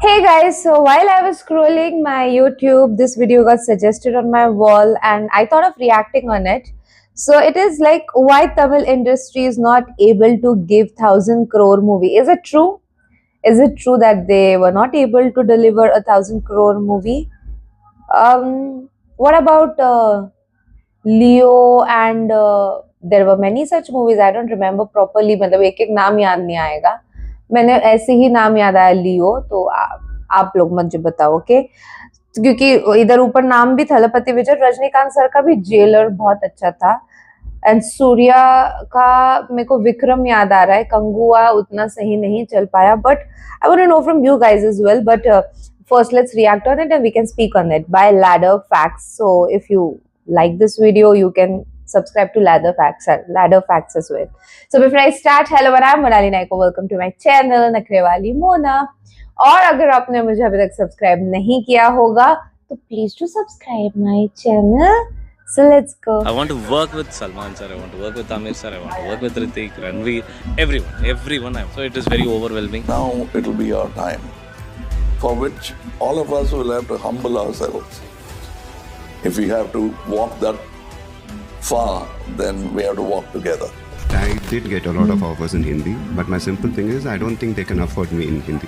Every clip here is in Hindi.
Hey guys, so while I was scrolling my YouTube, this video got suggested on my wall and I thought of reacting on it. So it is like why Tamil industry is not able to give 1,000 crore movie. Is it true? Is it true that they were not able to deliver a 1,000 crore movie? What about Leo and there were many such movies. I don't remember properly. मतलब एक एक नाम याद नहीं आएगा. मैंने ऐसे ही नाम याद आया लियो, तो आप लोग मुझे बताओ, ओके? क्योंकि इधर ऊपर नाम भी थलपति विजय, रजनीकांत सर का भी जेलर बहुत अच्छा था, एंड सूर्या का मेरे को विक्रम याद आ रहा है, कंगुआ उतना सही नहीं चल पाया, but I want to know from you guys as well. But first let's react on it and we can speak on it by Ladder Facts. So if you like this video, you can subscribe to Ladder Facts as well. So before I start, hello, I'm Monali Naiko. Welcome to my channel नखरे वाली मोना. और अगर आपने मुझे अभी तक सब्सक्राइब नहीं किया होगा तो please to subscribe my channel. So let's go. I want to work with Salman sir, I want to work with Amir sir, I want to work with Hrithik, Ranveer, everyone. So it is very overwhelming. Now it will be our time, for which all of us will have to humble ourselves. If we have to walk that far, then we have to walk together. I did get a lot of offers in Hindi, but my simple thing is I don't think they can afford me in Hindi.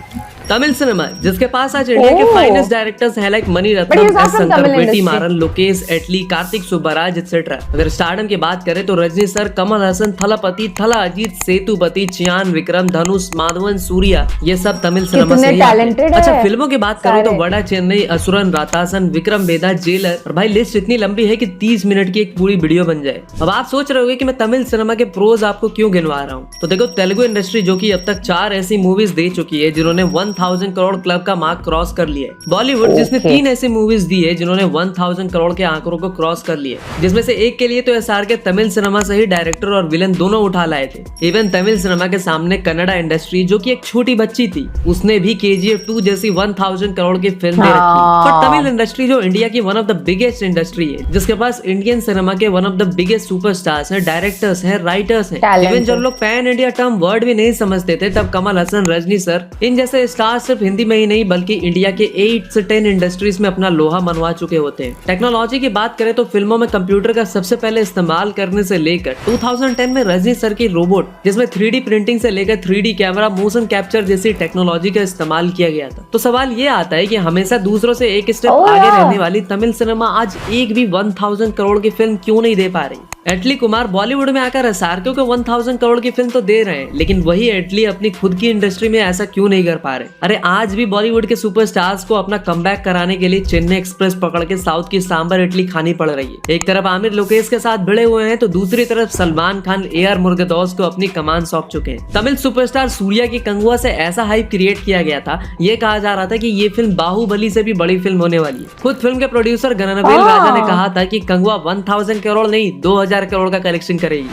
Tamil cinema जिसके पास आज इंडिया के फाइनेस्ट डायरेक्टर्स हैं लाइक मणि रत्नम, एस शंकर, वेटी मारन, लोकेश एटली, कार्तिक सुब्बाराज एटसेट्रा. अगर स्टारडम की बात करें तो रजनी सर, कमल हसन, थलापति, थला अजीत, सेतुपति, चियान, विक्रम, धनुष, माधवन, सूर्या, ये सब तमिल सिनेमा से ही आते हैं. अच्छा, फिल्मों की बात करें तो वड़ा चेन्नई, असुरन, रातासन, विक्रम वेदा, जेलर, और भाई लिस्ट इतनी लंबी है कि 30 मिनट की एक पूरी वीडियो बन जाए. अब आप सोच रहे होंगे कि मैं तमिल सिनेमा के प्रोज आपको क्यों गिनवा रहा हूँ. तो देखो, तेलुगु इंडस्ट्री जो कि अब तक 4 ऐसी मूवीज दे चुकी है जिन्होंने 1000 करोड़ क्लब का मार्क क्रॉस कर लिया है. बॉलीवुड जिसने 3 ऐसी मूवीज दी है जिन्होंने 1000 करोड़ के आंकड़ों को क्रॉस कर लिया, जिसमें से एक के लिए तो एसआर के तमिल सिनेमा से ही डायरेक्टर और विलन दोनों उठा लाए थे. इवन तमिल सिनेमा के सामने कन्नड़ा इंडस्ट्री जो कि एक छोटी बच्ची थी, उसने भी KGF 2 जैसी 1000 करोड़ की फिल्म दे रखी. पर तमिल इंडस्ट्री जो इंडिया की one of the biggest industry है, जिसके पास इंडियन सिनेमा के one of the biggest superstars हैं, डायरेक्टर्स हैं, राइटर्स हैं. इवन जब लोग पैन इंडिया टर्म वर्ड भी नहीं समझते थे, तब कमल हसन, रजनी सर, इन जैसे स्टार सिर्फ हिंदी में ही नहीं बल्कि इंडिया के 8 से 10 इंडस्ट्रीज में अपना लोहा मनवा चुके होते हैं. टेक्नोलॉजी की बात करें तो फिल्मों में कंप्यूटर का सबसे पहले इस्तेमाल करने से लेकर 2010 में रजनी सर की रोबोट, जिसमें 3D प्रिंटिंग से लेकर 3D कैमरा, मोशन कैप्चर जैसी टेक्नोलॉजी का इस्तेमाल किया गया था. तो सवाल ये आता है कि हमेशा दूसरों से एक स्टेप आगे रहने वाली तमिल सिनेमा आज एक भी 1000 करोड़ की फिल्म क्यों नहीं दे पा रही. एटली कुमार बॉलीवुड में आकर एसआरके को 1000 करोड़ की फिल्म तो दे रहे हैं, लेकिन वही एटली अपनी खुद की इंडस्ट्री में ऐसा क्यों नहीं कर पा रहे. अरे आज भी बॉलीवुड के सुपरस्टार्स को अपना कमबैक कराने के लिए चेन्नई एक्सप्रेस पकड़ के साउथ की सांबर इडली खानी पड़ रही है. एक तरफ आमिर लोकेश के साथ भिड़े हुए हैं तो दूसरी तरफ सलमान खान AR मुर्गदौस को अपनी कमान सौंप चुके हैं. तमिल सुपरस्टार सूर्या की कंगुआ से ऐसा हाइप क्रिएट किया गया था, ये कहा जा रहा था कि ये फिल्म बाहुबली से भी बड़ी फिल्म होने वाली है. खुद फिल्म के प्रोड्यूसर गणनवेल राजा ने कहा था कि कंगुआ 1000 करोड़ नहीं 2000 करोड़ का कलेक्शन करेगी.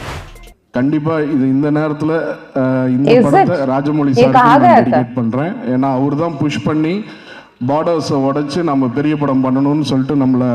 கண்டிப்பா இது இந்த நேரத்துல இந்த படத்தை ராஜமௌழி சாருக்கு நான் டெடிகேட் பண்றேன். ஏன்னா அவர் தான் புஷ் பண்ணி பார்டர்ஸை உடைச்சு நம்ம பெரிய படம் பண்ணணும்னு சொல்லிட்டு நம்மளை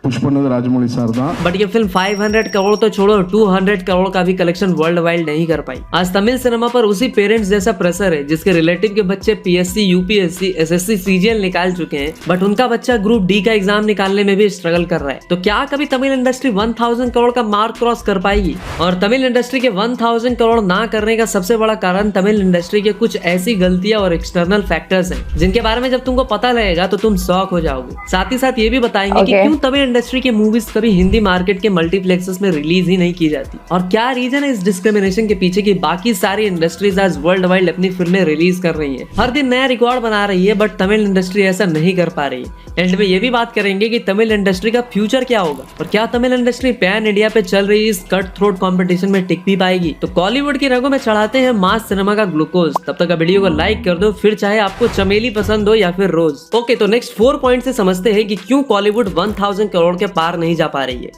पुश பண்ணது ராஜமௌழி சார் தான். बट ये फिल्म 500 करोड़ तो छोड़ो 200 करोड़ का भी कलेक्शन वर्ल्ड वाइड नहीं कर पाई. आज तमिल सिनेमा पर उसी पेरेंट्स जैसा प्रेशर है जिसके रिलेटिव के बच्चे PSC, UPSC, SSC, CGL निकाल चुके हैं, बट उनका बच्चा ग्रुप D का एग्जाम निकालने में भी स्ट्रगल कर रहा है. तो क्या कभी तमिल इंडस्ट्री 1000 करोड़ का मार्क क्रॉस कर पाएगी? और तमिल इंडस्ट्री के 1000 करोड़ ना करने का सबसे बड़ा कारण तमिल इंडस्ट्री के कुछ ऐसी गलतियां और एक्सटर्नल फैक्टर्स हैं जिनके बारे में जब तुमको पता लगेगा तो तुम शॉक हो जाओगे. साथ ही साथ ये भी बताएंगे कि क्यों तमिल इंडस्ट्री की मूवीज कभी हिंदी मार्केट के मल्टीप्लेक्सेस में रिलीज ही नहीं की जाती, और क्या रीजन है इस डिस्क्रिमिनेशन के पीछे कि बाकी सारी इंडस्ट्रीज आज वर्ल्ड वाइड अपनी फिल्में रिलीज कर रही हैं, हर दिन नया रिकॉर्ड बना रही है, बट तमिल इंडस्ट्री ऐसा नहीं कर पा रही है. एंड में ये भी बात करेंगे कि तमिल इंडस्ट्री का फ्यूचर क्या होगा, और क्या तमिल इंडस्ट्री पैन इंडिया पे चल रही इस कट थ्रोट कंपटीशन में टिक भी पाएगी. तो कॉलीवुड की रगों में चढ़ाते हैं मास सिनेमा का ग्लूकोज. तब तक वीडियो को लाइक कर दो, फिर चाहे आपको चमेली पसंद हो या फिर रोज. ओके, तो नेक्स्ट 4 पॉइंट से समझते हैं कि क्यों कॉलीवुड 1000 करोड़ के पार नहीं जा पा रही है.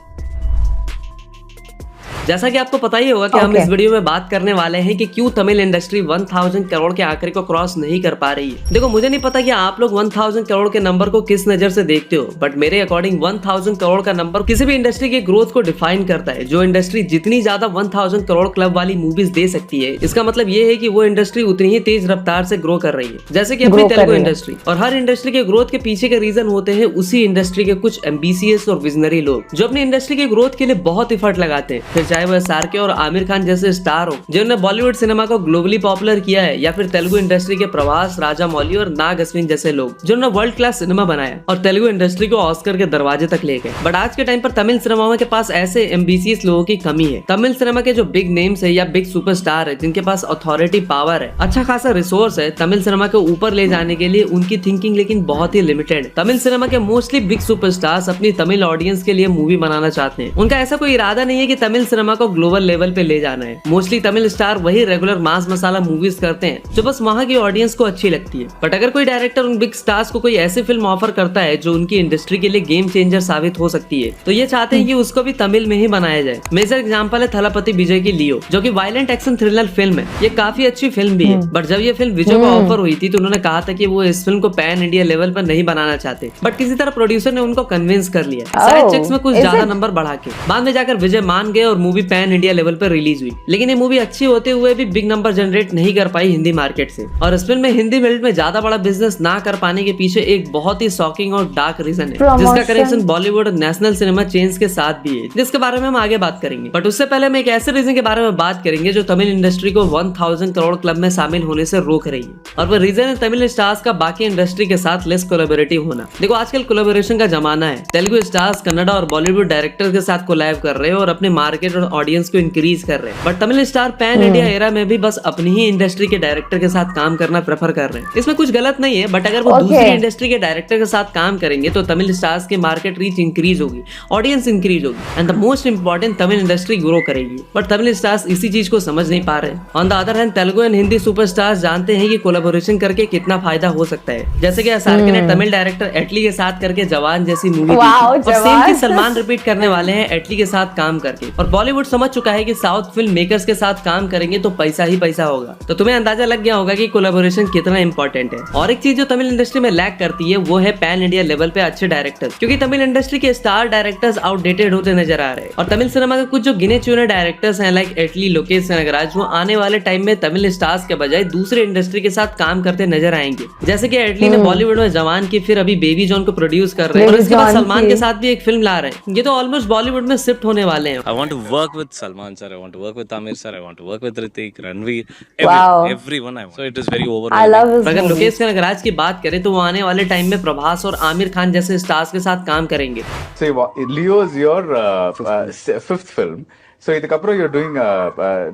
जैसा कि आपको पता ही होगा कि हम इस वीडियो में बात करने वाले हैं कि क्यों तमिल इंडस्ट्री 1000 करोड़ के आंकड़े को क्रॉस नहीं कर पा रही है। देखो मुझे नहीं पता कि आप लोग 1000 करोड़ के नंबर को किस नजर से देखते हो, बट मेरे अकॉर्डिंग 1000 करोड़ का नंबर किसी भी इंडस्ट्री के ग्रोथ को डिफाइन करता है। जो इंडस्ट्री जितनी ज्यादा 1000 करोड़ क्लब वाली मूवीज दे सकती है, इसका मतलब ये है कि वो इंडस्ट्री उतनी ही तेज रफ्तार से ग्रो कर रही है, जैसे कि अपनी तेलुगु इंडस्ट्री। और हर इंडस्ट्री के ग्रोथ के पीछे के रीजन होते हैं उसी इंडस्ट्री के कुछ एम्बिशियस और विजनरी लोग, जो अपनी इंडस्ट्री के ग्रोथ के लिए बहुत एफर्ट लगाते हैं। फिर चाहे वह SRK और आमिर खान जैसे स्टार हो जिन्होंने बॉलीवुड सिनेमा को ग्लोबली पॉपुलर किया है, या फिर तेलुगु इंडस्ट्री के प्रभास, राजामौली और नाग अश्विन जैसे लोग जिन्होंने वर्ल्ड क्लास सिनेमा बनाया और तेलुगु इंडस्ट्री को ऑस्कर के दरवाजे तक ले गए। बट आज के टाइम पर तमिल सिनेमा के पास ऐसे एम्बिशियस लोगों की कमी है। तमिल सिनेमा के जो बिग नेम्स है या बिग सुपरस्टार है, जिनके पास अथॉरिटी पावर है, अच्छा खासा रिसोर्स है, तमिल सिनेमा को ऊपर ले जाने के लिए उनकी थिंकिंग लेकिन बहुत ही लिमिटेड। तमिल सिनेमा के मोस्टली बिग सुपरस्टार्स अपनी तमिल ऑडियंस के लिए मूवी बनाना चाहते हैं। उनका ऐसा कोई इरादा नहीं है कि तमिल सिनेमा को ग्लोबल लेवल पे ले जाना है। मोस्टली तमिल स्टार वही रेगुलर मास मसाला मूवीज करते हैं जो बस वहाँ की ऑडियंस को अच्छी लगती है। बट अगर कोई डायरेक्टर उन बिग स्टार्स को कोई ऐसी फिल्म ऑफर करता है जो उनकी इंडस्ट्री के लिए गेम चेंजर साबित हो सकती है, तो ये चाहते हैं कि उसको भी तमिल में ही बनाया जाए। मेजर एग्जांपल है थलापति विजय की लियो, जो कि वायलेंट एक्शन थ्रिलर फिल्म है। ये काफी अच्छी फिल्म भी है, बट जब ये फिल्म विजय को ऑफर हुई थी तो उन्होंने कहा था कि वो इस फिल्म को पैन इंडिया लेवल पर नहीं बनाना चाहते, बट किसी तरह प्रोड्यूसर ने उनको कन्विंस कर लिया, शायद चेक्स में कुछ ज्यादा नंबर बढ़ा के। बाद में जाकर विजय मान गए और मूवी पैन इंडिया लेवल पर रिलीज हुई। लेकिन ये मूवी अच्छी होते हुए भी बिग नंबर जनरेट नहीं कर पाई हिंदी मार्केट से। और इस फिल्म में हिंदी बेल्ट में ज्यादा बड़ा बिजनेस ना कर पाने के पीछे एक बहुत ही शॉकिंग और डार्क रीजन है, जिसका connection Bollywood national cinema chains के साथ भी है, जिसके बारे में हम आगे बात करेंगे। बट उससे पहले हम एक ऐसे रीजन के बारे में बात करेंगे जो तमिल इंडस्ट्री को 1000 करोड़ क्लब में शामिल होने से रोक रही है, और वो रीजन है तमिल स्टार्स का बाकी इंडस्ट्री के साथ लेस कोलैबोरेटिव होना। देखो आजकल कोलैबोरेशन का जमाना है। तेलुगु स्टार्स कन्नड़ा और बॉलीवुड डायरेक्टर के साथ कोलैब कर रहे हैं और अपने मार्केट और ऑडियंस को इंक्रीज कर रहे हैं। But Tamil star pan India era में भी बस अपनी ही इंडस्ट्री के डायरेक्टर के साथ काम करना प्रेफर कर रहे हैं। इसमें कुछ गलत नहीं है, बट अगर वो दूसरी इंडस्ट्री के डायरेक्टर के साथ काम करेंगे तो तमिल स्टार्स की मार्केट रीच इंक्रीज होगी, ऑडियंस इंक्रीज होगी, and the most important Tamil industry grow करेगी। बट तमिल स्टार्स इसी चीज को समझ नहीं पा रहे। On the other hand Telugu and Hindi superstars जानते हैं कि कोलैबोरेशन करके कितना फायदा हो सकता है। जैसे कि SRK ने तमिल डायरेक्टर एटली के साथ करके जवान जैसी मूवी और सेम की सलमान रिपीट करने वाले हैं एटली के साथ काम करके। और बॉलीवुड समझ चुका है कि साउथ फिल्म मेकर्स के साथ काम करेंगे तो पैसा ही पैसा होगा। तो तुम्हें अंदाजा लग गया होगा कि कोलैबोरेशन कितना इंपॉर्टेंट है। और एक चीज जो तमिल इंडस्ट्री में लैक करती है वो है पैन इंडिया लेवल पे अच्छे डायरेक्टर्स, क्योंकि तमिल इंडस्ट्री के स्टार डायरेक्टर्स आउटडेटेड होते नजर आ रहे हैं। और तमिल सिनेमा के कुछ जो गिने चुने डायरेक्टर्स हैं लाइक एटली, लोकेश कनगराज, वो आने वाले टाइम में तमिल स्टार्स के बजाय दूसरे इंडस्ट्री के साथ काम करते नजर आएंगे। जैसे कि एटली ने बॉलीवुड में जवान की, फिर अभी बेबी जॉन को प्रोड्यूस कर रहे हैं, और इसके बाद सलमान के साथ भी एक फिल्म ला रहे हैं। ये तो ऑलमोस्ट बॉलीवुड में शिफ्ट होने वाले हैं। I want to work with Salman sir, I want to work with Amir sir, I want to work with Hrithik, Ranveer, everyone I want. So it is very overwhelming. अगर लोकेश कनगराज की बात करें तो वो आने वाले टाइम में प्रभास और आमिर खान जैसे स्टार्स के साथ काम करेंगे। So Leo is your fifth film. So idukapra you're doing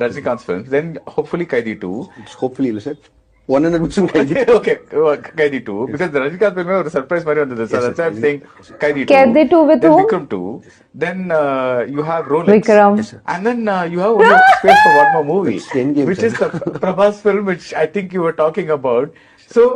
Rajnikant's films. Then hopefully Kaidi 2. Hopefully, listen. 100% Kaidi. Okay, Kaidi 2. Because the Rajnikant film was a surprise Mario on this. So that's why I'm saying Kaidi 2. Kaidi 2 with then whom? Vikram 2. Then you have Rolex. Vikram. And then you have only space for one more movie. Endgame, which is the Prabhas film which I think you were talking about. So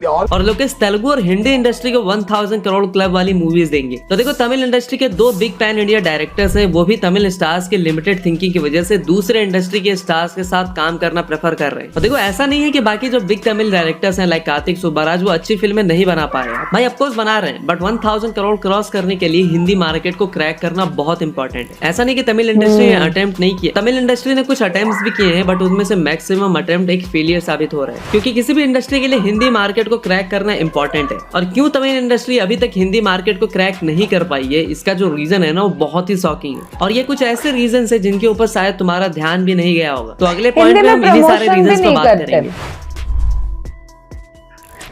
और लोकेश तेलुगु और हिंदी इंडस्ट्री को 1000 करोड़ क्लब वाली मूवीज देंगे। तो देखो तमिल इंडस्ट्री के दो बिग पैन इंडिया डायरेक्टर्स हैं, वो भी तमिल स्टार्स के लिमिटेड थिंकिंग की वजह से दूसरे इंडस्ट्री के स्टार्स के साथ काम करना प्रेफर कर रहे हैं। और देखो ऐसा नहीं है कि बाकी जो बिग तमिल डायरेक्टर्स हैं लाइक कार्तिक सुब्बाराज वो अच्छी फिल्में नहीं बना पा रहे हैं। भाई ऑफकोर्स बना रहे हैं, बट 1000 करोड़ क्रॉस करने के लिए हिंदी मार्केट को क्रैक करना बहुत इंपॉर्टेंट है। ऐसा नहीं कि तमिल इंडस्ट्री ने अटेम्प्ट नहीं किया, तमिल इंडस्ट्री ने कुछ अटेम्प्ट भी किए हैं, बट उनमें से मैक्सिमम अटेम्प्ट एक फेलियर साबित हो रहा है, क्योंकि किसी भी इंडस्ट्री के लिए हिंदी मार्केट को क्रैक करना इंपॉर्टेंट है। और क्यों तमिल इंडस्ट्री अभी तक हिंदी मार्केट को क्रैक नहीं कर पाई है, इसका जो रीजन है ना वो बहुत ही शॉकिंग है। और ये कुछ ऐसे रीजन है जिनके ऊपर शायद तुम्हारा ध्यान भी नहीं गया होगा। तो अगले पॉइंट में हम इन्हीं सारे रीजन पर बात करेंगे।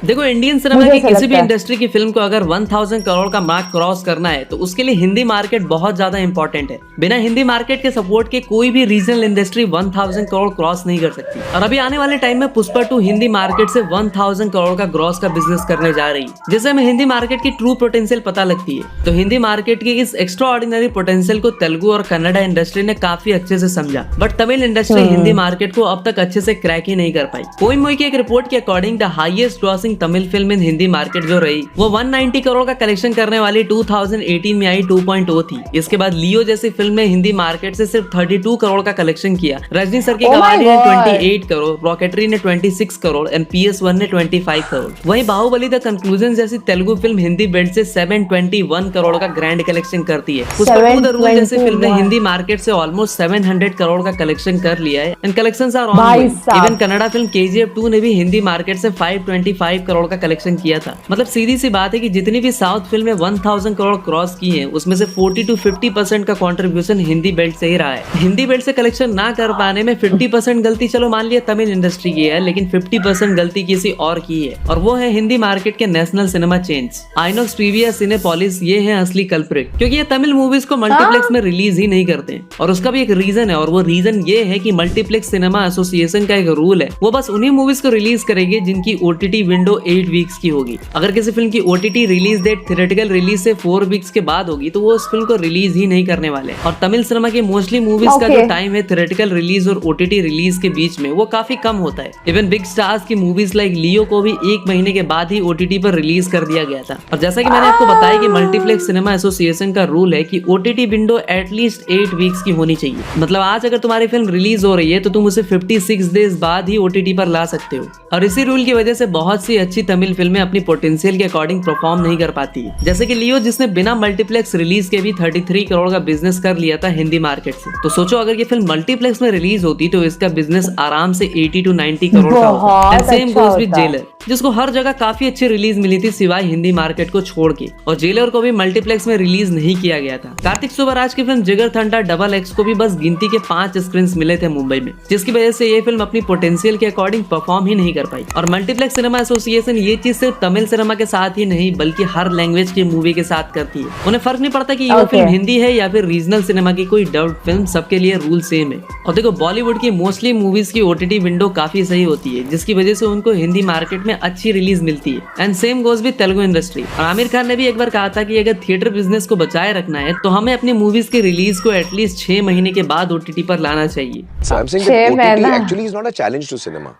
देखो इंडियन सिनेमा की किसी भी इंडस्ट्री की फिल्म को अगर 1000 करोड़ का मार्क क्रॉस करना है तो उसके लिए हिंदी मार्केट बहुत ज्यादा इंपॉर्टेंट है। बिना हिंदी मार्केट के सपोर्ट के कोई भी रीजनल इंडस्ट्री 1000 करोड़ क्रॉस नहीं कर सकती। और अभी आने वाले टाइम में पुष्पा 2 हिंदी मार्केट से 1000 करोड़ का ग्रॉस का बिजनेस करने जा रही है, जिससे हमें हिंदी मार्केट की ट्रू पोटेंशियल पता लगती है। तो हिंदी मार्केट की इस एक्स्ट्रा ऑर्डिनरी पोटेंशियल को तेलुगु और कन्नड़ा इंडस्ट्री ने काफी अच्छे से समझा, but Tamil industry Hindi market को अब तक अच्छे से क्रैक ही नहीं कर पाई। कोई मोई की एक रिपोर्ट के according the highest grossing grossing Tamil film in Hindi market जो रही वो 190 करोड़ का कलेक्शन करने वाली 2018 में आई 2.0 थी। इसके बाद लियो जैसी फिल्म ने हिंदी मार्केट से सिर्फ 32 करोड़ का कलेक्शन किया। रजनी सर की कवाली ने 28 करोड़, रॉकेटरी ने 26 करोड़ एंड PS1 ने 25 करोड़। वहीं बाहुबली द कंक्लूजन जैसी तेलुगु फिल्म हिंदी बेल्ट से 721 करोड़ का ग्रैंड कलेक्शन करती है। पुष्पा 2 द रूल जैसी फिल्म ने हिंदी मार्केट से ऑलमोस्ट 700 करोड़ का कलेक्शन कर लिया है and collections are ongoing. Even Kannada film KGF 2 ने भी हिंदी मार्केट से 525 करोड़ का कलेक्शन किया था। मतलब सीधी सी बात है कि जितनी भी साउथ फिल्में 1000 करोड़ क्रॉस की हैं उसमें से 40 to 50% का कंट्रीब्यूशन हिंदी बेल्ट से ही रहा है। हिंदी बेल्ट से कलेक्शन ना कर पाने में 50% गलती चलो मान लिया तमिल इंडस्ट्री की है, लेकिन 50% गलती किसी और की है और वो है हिंदी मार्केट के national cinema chains INOX, PVR, Cinepolis. ये है असली कल्प्रिट क्योंकि ये तमिल मूवीज को मल्टीप्लेक्स में रिलीज ही नहीं करते हैं और उसका भी एक रीजन है और वो रीजन ये है कि मल्टीप्लेक्स सिनेमा एसोसिएशन का एक रूल है, वो बस उन्हीं मूवीज को रिलीज करेगी जिनकी OTT विंडो 8 वीक्स की होगी। अगर किसी फिल्म की OTT release date theatrical release से 4 वीक्स के बाद होगी तो वो उस फिल्म को रिलीज ही नहीं करने वाले। और तमिल सिनेमा की मोस्टली मूवीज का जो टाइम है थिएट्रिकल रिलीज और OTT रिलीज के बीच में वो काफी कम होता है। इवन बिग स्टार्स की मूवीज लाइक लियो को भी 1 महीने के बाद ही OTT पर रिलीज कर दिया गया था। और जैसा कि मैंने आपको बताया कि मल्टीप्लेक्स सिनेमा एसोसिएशन का रूल है कि OTT विंडो एटलीस्ट 8 वीक्स की होनी चाहिए। मतलब आज अगर तुम्हारी फिल्म रिलीज हो रही है तो तुम उसे 56 डेज बाद ही OTT पर ला सकते हो। और इसी रूल की वजह से बहुत सी अच्छी तमिल फिल्में अपनी पोटेंशियल के अकॉर्डिंग परफॉर्म नहीं कर पाती है। जैसे कि लियो जिसने बिना मल्टीप्लेक्स रिलीज के भी 33 करोड़ का बिजनेस कर लिया था हिंदी मार्केट से। तो सोचो अगर ये फिल्म मल्टीप्लेक्स में रिलीज होती तो इसका बिजनेस आराम से 80 to 90 करोड़ का होता। And same goes with jailer जिसको हर जगह काफी अच्छी रिलीज मिली थी सिवाय हिंदी मार्केट को छोड़ के, और जेलर को भी मल्टीप्लेक्स में रिलीज नहीं किया गया था। कार्तिक सुब्बराज की फिल्म जिगर थंडा XX को भी बस गिनती के 5 स्क्रीन मिले थे मुंबई में, जिसकी वजह से ये फिल्म अपनी पोटेंशियल के अकॉर्डिंग परफॉर्म ही नहीं कर पाई। और मल्टीप्लेक्स सिनेमा एसोसिएशन ये चीज सिर्फ तमिल सिनेमा के साथ ही नहीं बल्कि हर लैंग्वेज की मूवी के साथ करती है। उन्हें फर्क नहीं पड़ता कि ये फिल्म हिंदी है या फिर रीजनल सिनेमा की कोई डब्ड फिल्म, सबके लिए रूल सेम है। और देखो बॉलीवुड की मोस्टली मूवीज की OTT विंडो काफी सही होती है जिसकी वजह से उनको हिंदी मार्केट में अच्छी रिलीज मिलती है। And same goes with Telugu industry. और आमिर खान ने भी एक बार कहा था कि अगर थिएटर बिजनेस को बचाए रखना है तो हमें अपनी मूवीज की रिलीज को एटलीस्ट 6 महीने के बाद OTT पर लाना चाहिए। So I'm saying that OTT actually is not a challenge to cinema,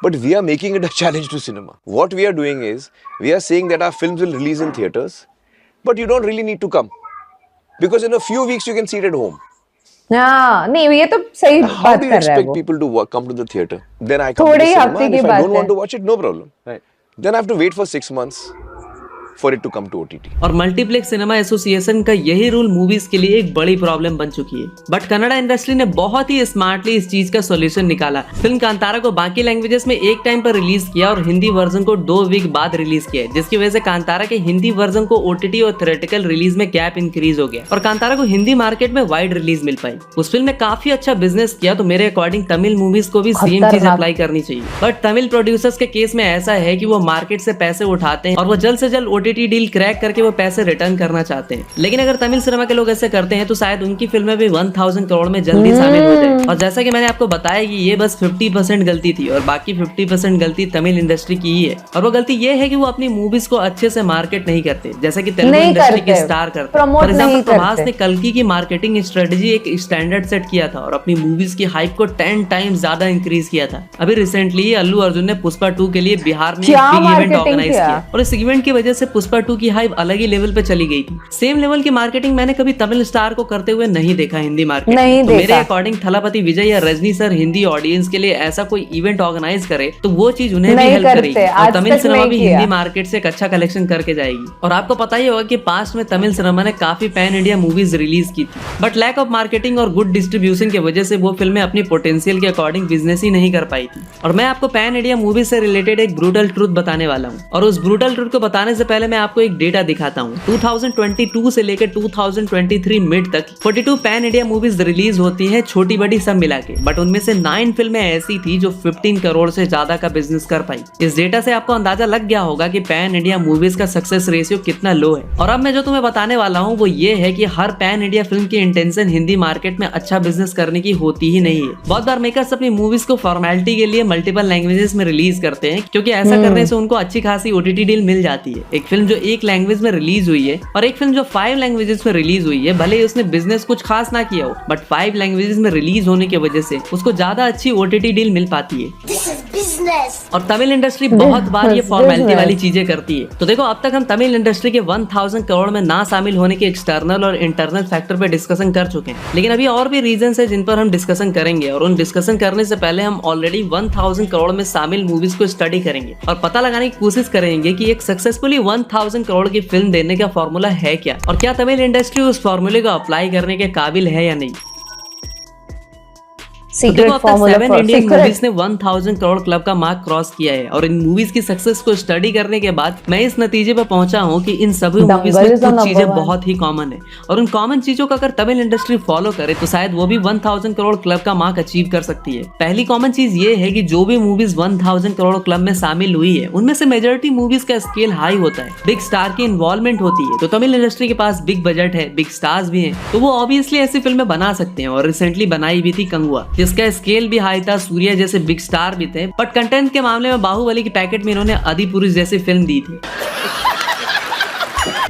but we are making it a challenge to cinema. What we are doing is we are saying that our films will release in theaters, but you don't really need to come because in a few weeks you can see it at home. नहीं ये तो सही बात कर रहा है। How do you expect people to come to the theater? Then I come to the cinema, and if I don't want to watch it, no problem. Right. Then I have to wait for 6 months for it to come to OTT. और मल्टीप्लेक्स सिनेमा एसोसिएशन का यही रूल मूवीज के लिए एक बड़ी प्रॉब्लम बन चुकी है। बट कन्नड़ा इंडस्ट्री ने बहुत ही स्मार्टली इस चीज का सॉल्यूशन निकाला। फिल्म कांतारा को बाकी लैंग्वेजेस में एक टाइम पर रिलीज किया और हिंदी वर्जन को 2 वीक बाद रिलीज किया, जिसकी वजह से कांतारा के हिंदी वर्जन को OTT और थिएट्रिकल रिलीज में गैप इंक्रीज हो गया और कांतारा को हिंदी मार्केट में वाइड रिलीज मिल पाई। उस फिल्म ने काफी अच्छा बिजनेस किया, तो मेरे अकॉर्डिंग तमिल मूवीज को भी सेम चीज अप्लाई करनी चाहिए। बट तमिल प्रोड्यूसर्स के केस में ऐसा है कि वो मार्केट से पैसे उठाते हैं और वो जल्द से जल्द OTT डील क्रैक करके वो पैसे रिटर्न करना चाहते हैं। लेकिन अगर तमिल सिनेमा के लोग ऐसे करते हैं तो शायद उनकी फिल्में भी 1000 करोड़ में जल्दी शामिल हो जाए। और जैसा कि मैंने आपको बताया कि ये बस 50% गलती थी और बाकी 50% गलती तमिल इंडस्ट्री की ही है। और वो गलती ये है कि वो अपनी मूवीज को अच्छे से मार्केट नहीं करते, जैसा कि तेलुगु इंडस्ट्री के स्टार करते। फॉर एग्जांपल प्रभास ने कल्कि की मार्केटिंग स्ट्रेटेजी एक स्टैंडर्ड सेट किया था और अपनी मूवीज की हाइप को 10 टाइम्स ज्यादा इंक्रीज किया था। अभी रिसेंटली अल्लू अर्जुन ने पुष्पा 2 के लिए बिहार में एक बिग इवेंट ऑर्गेनाइज किया और इस इवेंट की वजह से पुष्पा 2 की हाइप अलग ही लेवल पे चली गई थी। सेम लेवल की मार्केटिंग मैंने कभी तमिल स्टार को करते हुए नहीं देखा हिंदी मार्केट में। तो मेरे अकॉर्डिंग थलापति विजय या रजनी सर हिंदी ऑडियंस के लिए ऐसा कोई इवेंट ऑर्गेनाइज करे तो वो चीज उन्हें भी हेल्प करेगी और तमिल सिनेमा भी हिंदी मार्केट से एक अच्छा कलेक्शन करके जाएगी। और आपको पता ही होगा कि पास्ट में तमिल सिनेमा ने काफी पैन इंडिया मूवीज रिलीज की थी, बट लैक ऑफ मार्केटिंग और गुड डिस्ट्रीब्यूशन की वजह से वो फिल्में अपनी पोटेंशियल के अकॉर्डिंग बिजनेस ही नहीं कर पाई थी। और मैं आपको पैन इंडिया मूवी से रिलेटेड एक ब्रूटल ट्रूथ बताने वाला हूँ, और उस ब्रूटल ट्रूथ को बताने से पहले मैं आपको एक डेटा दिखाता हूँ। 2022 से लेकर 2023 मिड तक 42 पैन इंडिया मूवीज रिलीज होती है, छोटी बड़ी सब मिला के, बट उनमें से 9 फिल्में ऐसी थी जो 15 करोड़ से ज्यादा का बिजनेस कर पाई। इस डेटा से आपको अंदाजा लग गया होगा कि पैन इंडिया मूवीज का सक्सेस रेशियो कितना लो है। और अब मैं जो तुम्हें बताने वाला हूँ वो ये है कि हर पैन इंडिया फिल्म की इंटेंशन हिंदी मार्केट में अच्छा बिजनेस करने की होती ही नहीं है। बहुत बार मेकर्स अपनी मूवीज को फॉर्मेलिटी के लिए मल्टीपल लैंग्वेजेस में रिलीज करते हैं, क्योंकि ऐसा करने से उनको अच्छी खासी OTT डील मिल जाती है। एक फिल्म जो एक लैंग्वेज में रिलीज हुई है और एक फिल्म जो 5 लैंग्वेजेस में रिलीज हुई है, भले ही उसने बिजनेस कुछ खास ना किया हो, बट 5 लैंग्वेजेस में रिलीज होने की वजह से उसको ज्यादा अच्छी OTT डील मिल पाती है। और तमिल इंडस्ट्री बहुत बार ये फॉर्मेलिटी वाली चीजें करती है। तो देखो, अब तक हम तमिल इंडस्ट्री के 1000 करोड़ में ना शामिल होने के एक्सटर्नल और इंटरनल फैक्टर पे डिस्कशन कर चुके हैं, लेकिन अभी और भी रीजंस है जिन पर हम डिस्कशन करेंगे, और उन डिस्कशन करने से पहले हम ऑलरेडी 1000 करोड़ में शामिल मूवीज को स्टडी करेंगे और पता लगाने की कोशिश करेंगे कि एक सक्सेसफुली 1000 करोड़ की फिल्म देने का फॉर्मूला है क्या, और क्या तमिल इंडस्ट्री उस फॉर्मूले को अप्लाई करने के काबिल है या नहीं। देखो, अब तक 7 इंडियन मूवीज ने 1000 करोड़ क्लब का मार्क क्रॉस किया है, और इन मूवीज की सक्सेस को स्टडी करने के बाद मैं इस नतीजे पर पहुंचा हूं कि इन सभी मूवीज में कुछ चीजें बहुत ही कॉमन है, और उन कॉमन चीजों का अगर तमिल इंडस्ट्री फॉलो करे तो शायद वो भी 1000 करोड़ क्लब का मार्क अचीव कर सकती है। पहली कॉमन चीज ये है कि जो भी मूवीज 1000 करोड़ क्लब में शामिल हुई है, उनमें से मेजोरिटी मूवीज का स्केल हाई होता है, बिग स्टार की इन्वॉल्वमेंट होती है। तो तमिल इंडस्ट्री के पास बिग बजट है, बिग स्टार्स भी हैं, तो वो ऑब्वियसली ऐसी फिल्में बना सकते हैं, और रिसेंटली बनाई भी थी कंगुआ, जिसका स्केल भी हाई था, सूर्या जैसे बिग स्टार भी थे, बट कंटेंट के मामले में बाहुबली की पैकेट में इन्होंने आदिपुरुष जैसी फिल्म दी थी।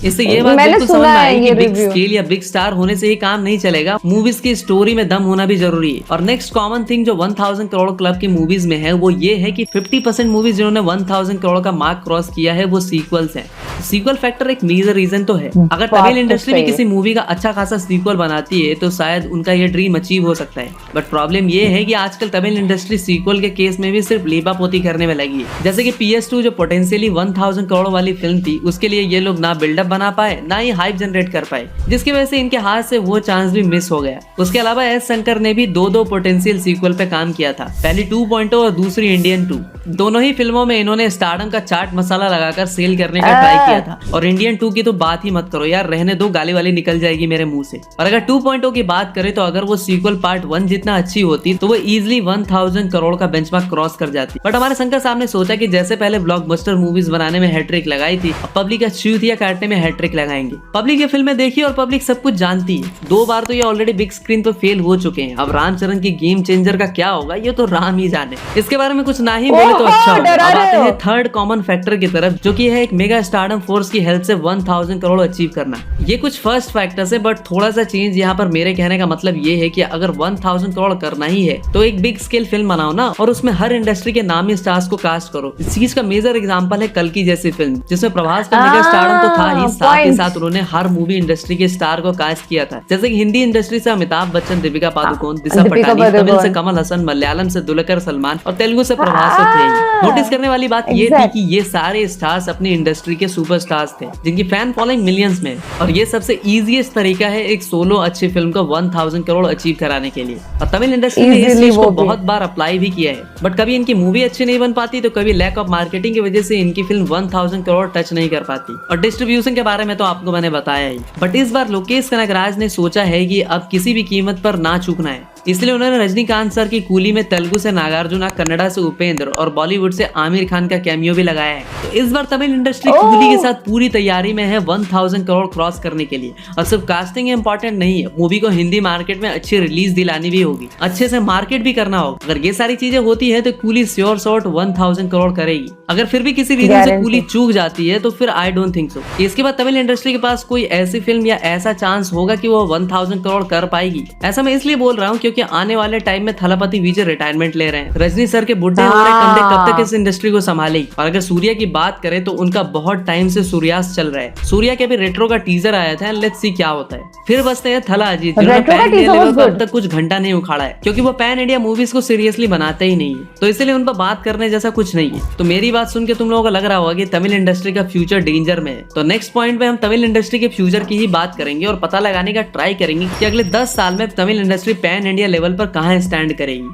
इससे ये बात बिल्कुल समझ में आई कि बिग स्केल या बिग स्टार होने से ही काम नहीं चलेगा, मूवीज की स्टोरी में दम होना भी जरूरी है। और नेक्स्ट कॉमन थिंग जो 1000 करोड़ क्लब की मूवीज में है वो ये है कि 50% मूवीज जिन्होंने 1000 करोड़ का मार्क क्रॉस किया है वो सीक्वल्स हैं। सीक्वल फैक्टर एक मेजर रीजन तो है। अगर तमिल इंडस्ट्री भी किसी मूवी का अच्छा खासा सीक्वल बनाती है तो शायद उनका ये ड्रीम अचीव हो सकता है, बट प्रॉब्लम ये है कि आजकल तमिल इंडस्ट्री सीक्वल के केस में भी सिर्फ लीपापोती करने में लगी है। जैसे कि PS2 जो पोटेंशियली 1000 करोड़ वाली फिल्म थी, उसके लिए ये लोग ना बिल्डअप बना पाए, ना ही हाइप जनरेट कर पाए, जिसकी वजह से इनके हाथ से वो चांस भी मिस हो गया। उसके अलावा एस शंकर ने भी दो पोटेंशियल सीक्वल पे काम किया था, पहली 2.0 और दूसरी इंडियन 2। दोनों ही फिल्मों में इन्होंने स्टारडम का चाट मसाला लगाकर सेल करने का ट्राई किया था, और इंडियन 2 की तो बात ही मत करो यार, रहने दो, गाली वाली निकल जाएगी मेरे मुंह से। और अगर 2.0 की बात करें तो अगर वो सीक्वल पार्ट 1 जितना अच्छी होती तो वो इजीली 1000 करोड़ का बेंचमार्क क्रॉस कर जाती। बट हमारे शंकर साहब ने सोचा कि जैसे पहले ब्लॉकबस्टर मूवीज बनाने में हैट्रिक लगाई थी, अब पब्लिक का चूतिया काटने में हैट्रिक लगाएंगे। पब्लिक ये फिल्में देखी और पब्लिक सब कुछ जानती है। 2 बार तो ये ऑलरेडी बिग स्क्रीन पर फेल हो चुके हैं। अब रामचरण की गेम चेंजर का क्या होगा ये तो राम ही जाने। इसके बारे में कुछ ना ही बोले तो अच्छा होगा। अब आते हैं थर्ड कॉमन फैक्टर की तरफ, जो कि है एक मेगा स्टारडम फोर्स की हेल्प से 1000 करोड़ अचीव करना। ये कुछ फर्स्ट फैक्टर्स है, बट थोड़ा सा चेंज यहाँ पर मेरे कहने का मतलब ये है कि अगर 1000 करोड़ करना ही है तो एक बिग स्केल फिल्म बनाओ ना, और उसमें हर इंडस्ट्री के नामी स्टार्स को कास्ट करो। इस चीज का मेजर एग्जांपल है कल्कि जैसी फिल्म, जिसमें प्रभास का मेगा स्टारडम तो था ही, साथ ही साथ उन्होंने हर मूवी इंडस्ट्री के स्टार को कास्ट किया था। जैसे कि हिंदी इंडस्ट्री से अमिताभ बच्चन, दीपिका पादुकोण, दिशा पटानी, तमिल से कमल हसन, मलयालम से दुलकर सलमान और तेलुगु से प्रभास तो थे ही। नोटिस करने वाली बात ये थी कि ये सारे स्टार्स अपनी इंडस्ट्री के सुपरस्टार्स थे, जिनकी फैन फॉलोइंग मिलियंस में, और ये सबसे इजीएस्ट तरीका है एक सोलो अच्छी फिल्म को 1000 करोड़ अचीव कराने के लिए। और तमिल इंडस्ट्री ने इस चीज को बहुत बार अप्लाई भी किया है, बट कभी इनकी मूवी अच्छी नहीं बन पाती, तो कभी लैक ऑफ मार्केटिंग की वजह से इनकी फिल्म 1000 करोड़ टच नहीं कर पाती। और डिस्ट्रीब्यूशन के बारे में तो आपको मैंने बताया ही, बट इस बार लोकेश कनगराज ने सोचा है कि अब किसी भी कीमत पर ना चूकना है, इसलिए उन्होंने रजनीकांत सर की कूली में तेलुगु से नागार्जुना, कन्नड़ा से उपेंद्र और बॉलीवुड से आमिर खान का कैमियो भी लगाया है। तो इस बार तमिल इंडस्ट्री कूली के साथ पूरी तैयारी में है 1000 करोड़ क्रॉस करने के लिए। और सिर्फ कास्टिंग इंपॉर्टेंट नहीं है, मूवी को हिंदी मार्केट में अच्छी रिलीज दिलानी भी होगी, अच्छे से मार्केट भी करना होगा। अगर ये सारी चीजें होती है तो कूली श्योर शॉट 1000 करोड़ करेगी। अगर फिर भी किसी रीजन से कूली चूक जाती है तो फिर आई डोंट थिंक सो इसके बाद तमिल इंडस्ट्री के पास कोई ऐसी फिल्म या ऐसा चांस होगा कि वो 1000 करोड़ कर पाएगी। ऐसा मैं इसलिए बोल रहा हूँ क्योंकि आने वाले टाइम में थलापति विजय रिटायरमेंट ले रहे हैं, रजनी सर के बुढ़े हो रहे कंधे कब तक इस इंडस्ट्री को संभालेगी। और अगर सूर्या की बात करें तो उनका बहुत टाइम से सूर्यास्त चल रहा है। सूर्या के भी रेट्रो का टीजर आया था, लेट्स सी क्या होता है। फिर बचते हैं थला अजीत, जिन्होंने पैन इंडिया लेवल पर अब तक कुछ घंटा नहीं उखाड़ा है, क्योंकि वो पैन इंडिया मूवीज को सीरियसली बनाते ही नहीं है, तो इसलिए उन पर बात करने जैसा कुछ नहीं है। तो मेरी बात सुन के तुम लोगों को लग रहा होगा कि तमिल इंडस्ट्री का फ्यूचर डेंजर में है। तो नेक्स्ट पॉइंट पे हम तमिल इंडस्ट्री के फ्यूचर की ही बात करेंगे और पता लगाने का ट्राई करेंगे कि अगले 10 साल में Tamil industry pan India level पर कहां स्टैंड करेगी।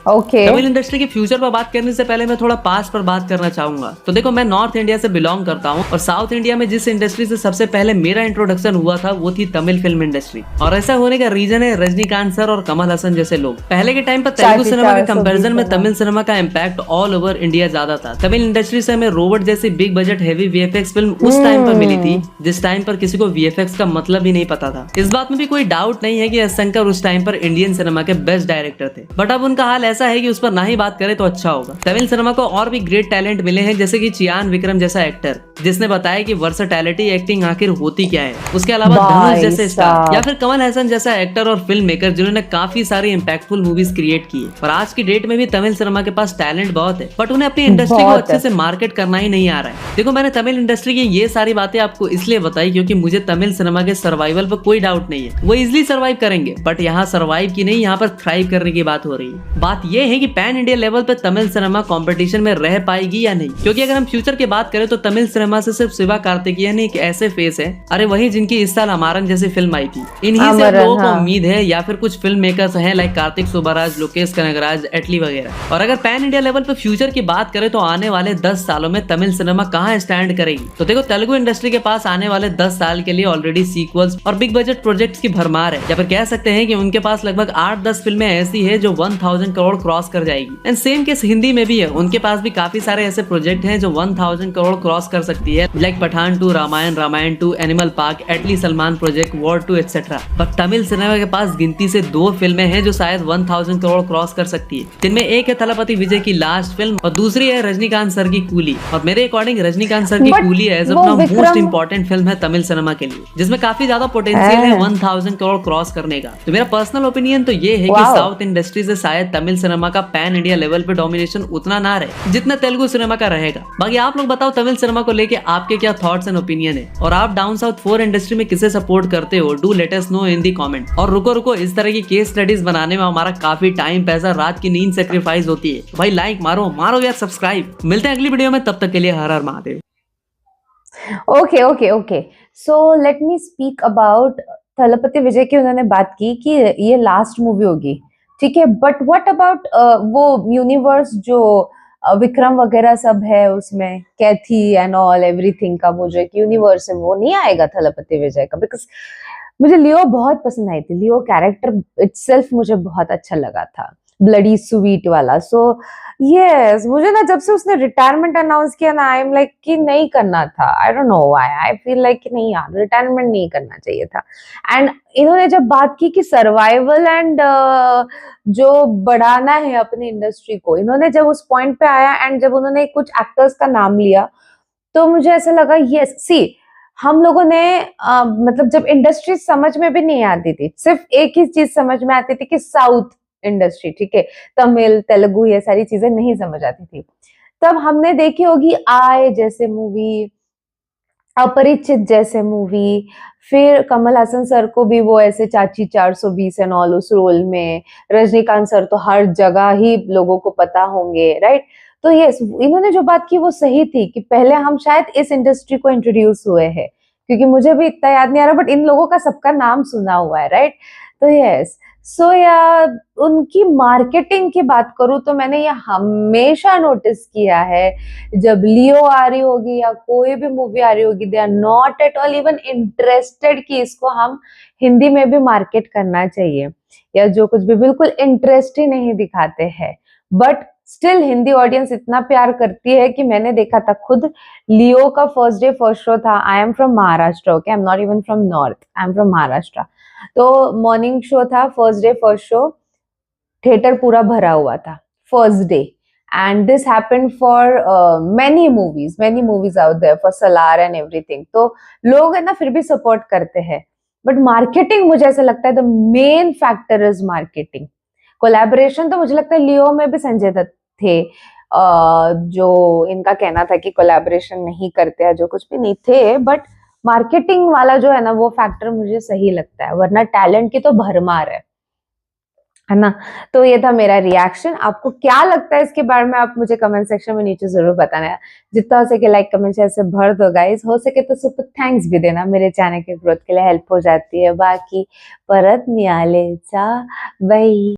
तमिल इंडस्ट्री के फ्यूचर पर बात करने से पहले मैं थोड़ा पास्ट पर बात करना चाहूंगा। तो देखो, मैं नॉर्थ इंडिया से बिलोंग करता हूं, और साउथ इंडिया में जिस इंडस्ट्री से सबसे पहले मेरा इंट्रोडक्शन हुआ था वो थी तमिल फिल्म इंडस्ट्री। और ऐसा होने का रीजन है रजनीकांत सर और कमल हसन जैसे लोग। पहले के टाइम पर तेलुगु सिनेमा के कंपैरिजन में तमिल सिनेमा का इम्पैक्ट ऑल ओवर इंडिया ज्यादा था। तमिल इंडस्ट्री से हमें रोबोट जैसी big budget heavy VFX film उस टाइम पर मिली थी जिस टाइम पर किसी को VFX का मतलब ही नहीं पता था। इस बात में भी कोई डाउट नहीं है कि एस शंकर उस टाइम पर इंडियन सिनेमा के बेस्ट डायरेक्टर थे, बट अब उनका हाल ऐसा है कि उस पर ना ही बात करें तो अच्छा होगा। तमिल सिनेमा को और भी ग्रेट टैलेंट मिले हैं, जैसे कि चियान विक्रम जैसा एक्टर जिसने बताया कि वर्सेटैलिटी एक्टिंग आखिर होती क्या है। उसके अलावा धनुष जैसे स्टार या फिर कमल हसन जैसा एक्टर और फिल्म मेकर जिन्होंने काफी सारी इंपैक्टफुल मूवीज क्रिएट की है। और आज की डेट में भी तमिल सिनेमा के पास टैलेंट बहुत है, बट उन्हें अपनी इंडस्ट्री को अच्छे से मार्केट करना ही नहीं आ रहा है। देखो, मैंने तमिल इंडस्ट्री की ये सारी बातें आपको इसलिए बताई क्योंकि मुझे तमिल सिनेमा के सर्वाइवल पर कोई डाउट नहीं है। वो इजिली सर्वाइव करेंगे, बट यहाँ सर्वाइव की नहीं, यहाँ पर थ्राइव करने की बात हो रही है। बात ये है कि पैन इंडिया लेवल पे तमिल सिनेमा कंपटीशन में रह पाएगी या नहीं, क्योंकि अगर हम फ्यूचर की बात करें तो तमिल सिनेमा से सिर्फ शिवा कार्तिकेयन एक ऐसे फेस है, अरे वही जिनकी इस साल अमारन जैसी फिल्म आई थी। इन्हीं से लोगों को उम्मीद है, या फिर कुछ फिल्म मेकर्स हैं लाइक कार्तिक सुब्बाराज, लोकेश कनगराज, एटली वगैरह। और अगर पैन इंडिया लेवल पे फ्यूचर की बात करें तो आने वाले 10 सालों में तमिल सिनेमा कहाँ स्टैंड करेगी। तो देखो, तेलुगु इंडस्ट्री के पास आने वाले 10 साल के लिए ऑलरेडी सीक्वल्स और बिग बजट प्रोजेक्ट्स की भरमार है, या फिर कह सकते हैं कि उनके पास लगभग 8-10 फिल्में ऐसी है जो 1000 करोड़ क्रॉस कर जाएगी। एंड सेम केस हिंदी में भी है, उनके पास भी काफी सारे ऐसे प्रोजेक्ट हैं जो 1000 करोड़ क्रॉस कर सकती है, like Pathaan 2, Ramayan 2, animal park, Atlee Salman project, war 2 etcetera. पर तमिल सिनेमा के पास गिनती से 2 फिल्में हैं जो शायद 1000 करोड़ क्रॉस कर सकती है, जिनमें एक है थलपति विजय की लास्ट फिल्म और दूसरी है रजनीकांत सर की कूली। और मेरे अकॉर्डिंग रजनीकांत सर की Coolie as of now most important film है तमिल सिनेमा के लिए, जिसमें काफी ज्यादा पोटेंशियल है 1000 करोड़ क्रॉस करने का। तो मेरा पर्सनल ओपिनियन तो ये है कि साउथ इंडस्ट्री से शायद तमिल सिनेमा का पैन इंडिया लेवल पे डोमिनेशन उतना ना रहे जितना तेलुगु सिनेमा का रहेगा। बाकी आप लोग बताओ तमिल सिनेमा को लेके आपके क्या थॉट्स एंड ओपिनियन है, और आप डाउन साउथ 4 इंडस्ट्री में किसे सपोर्ट करते हो, do let us know in the comment. और रुको, इस तरह की केस स्टडीज बनाने में हमारा काफी टाइम, पैसा, रात की नींद सेक्रीफाइस होती है। भाई लाइक मारो यार, सब्सक्राइब। मिलते हैं अगली वीडियो में, तब तक के लिए हर हर Mahadev. Okay so let me speak about Thalapathy Vijay की। उन्होंने बात की कि ये लास्ट मूवी होगी, ठीक है, बट व्हाट अबाउट वो यूनिवर्स जो विक्रम वगैरह सब है उसमें, कैथी एंड ऑल एवरीथिंग का वो जो एक यूनिवर्स है, वो नहीं आएगा थलपति विजय का? बिकॉज मुझे लियो बहुत पसंद आई थी। लियो कैरेक्टर इटसेल्फ मुझे बहुत अच्छा लगा था, ब्लडी स्वीट वाला। सो यस, मुझे ना जब से उसने रिटायरमेंट अनाउंस किया ना, आई एम लाइक कि नहीं करना था। I don't know why, I feel like कि नहीं यार, रिटायरमेंट नहीं करना चाहिए था। एंड इन्होंने जब बात की कि सर्वाइवल एंड जो बढ़ाना है अपनी इंडस्ट्री को, इन्होंने जब उस पॉइंट पे आया एंड जब उन्होंने कुछ एक्टर्स का नाम लिया, तो मुझे ऐसा लगा यस, सी हम लोगों ने मतलब जब इंडस्ट्री समझ में भी नहीं आती थी, सिर्फ एक ही चीज समझ में आती थी कि साउथ इंडस्ट्री, ठीक है, तमिल तेलुगु ये सारी चीजें नहीं समझ आती थी। तब हमने देखी होगी आय जैसे मूवी, अपरिचित जैसे मूवी, फिर कमल हसन सर को भी वो ऐसे चाची 420 एंड ऑल उस रोल में, रजनीकांत सर तो हर जगह ही लोगों को पता होंगे, राइट? तो यस, इन्होंने जो बात की वो सही थी कि पहले हम शायद इस इंडस्ट्री को इंट्रोड्यूस हुए हैं, क्योंकि मुझे भी इतना याद नहीं आ रहा, बट इन लोगों का सबका नाम सुना हुआ है, राइट? तो यस, सो या उनकी मार्केटिंग की बात करूं तो मैंने ये हमेशा नोटिस किया है, जब लियो आ रही होगी या कोई भी मूवी आ रही होगी, they are not at all even interested कि इसको हम हिंदी में भी मार्केट करना चाहिए, या जो कुछ भी, बिल्कुल इंटरेस्ट ही नहीं दिखाते हैं। बट स्टिल हिंदी ऑडियंस इतना प्यार करती है कि मैंने देखा था खुद, लियो का फर्स्ट डे फर्स्ट शो था। I am from Maharashtra, okay, I am not even from north, I am from Maharashtra. तो मॉर्निंग शो था, first day first show, theatre पूरा भरा हुआ था first day. And this happened for many movies out there, for Salaar and everything. तो लोग है ना फिर भी सपोर्ट करते हैं, बट मार्केटिंग मुझे ऐसा लगता है the main factor is marketing. Collaboration तो मुझे लगता है लियो में भी संजय दत्त थे, जो इनका कहना था कि कोलैबोरेशन नहीं करते हैं, जो कुछ भी नहीं थे, बट मार्केटिंग वाला जो है ना वो फैक्टर मुझे सही लगता है, वरना टैलेंट की तो भरमार है ना? तो ये था मेरा रिएक्शन। आपको क्या लगता है इसके बारे में, आप मुझे कमेंट सेक्शन में नीचे जरूर बताना। जितना हो सके लाइक कमेंट ऐसे भर दो गाइस, हो सके तो सुपर थैंक्स भी देना, मेरे चैनल के ग्रोथ के लिए हेल्प हो जाती है। बाकी परत नियाले चा बाय।